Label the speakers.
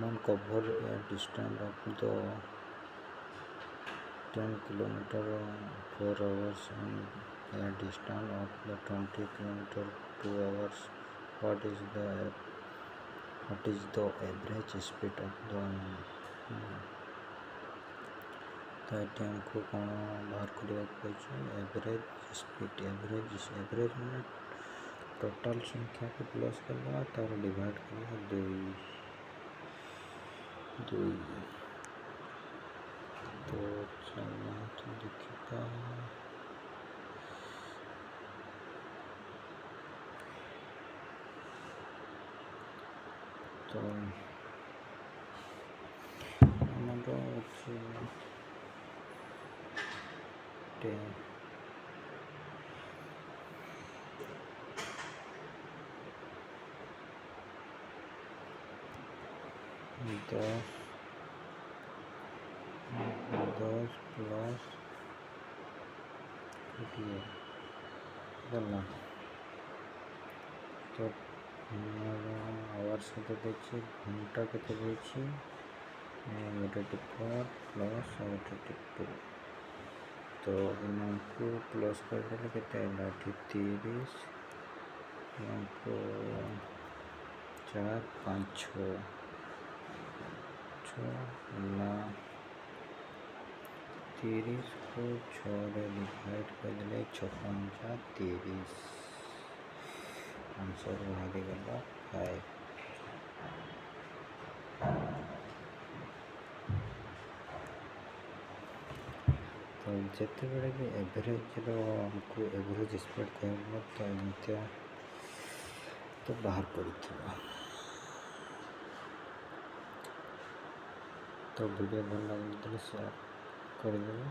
Speaker 1: someone cover a distance of the 10 kilometer 4 hours and a distance of the 20 kilometer 2 hours, what is the average speed of the तो ये हमको कौन बाहर करने average speed average मैंने total संख्या को प्लस करवा तार डिवाइड करवा 2 तो चलो तो देखिएगा तो हमारा 10 प्लस 48 गला तो आवर्स के घंटा के 84 प्लस 82 तो इनको प्लस कर देले केते 30 इनको 4 5 6 ना 30 को 6 रे डिवाइड कर देले 56 30 आंसर बाहर गला 5 तो जिते बड़े भी एवरेज हमको एवरेज स्पीड कहूँ तो एमती तो बाहर पड़ी तो वीडियो भल लगे शेयर कर देवे।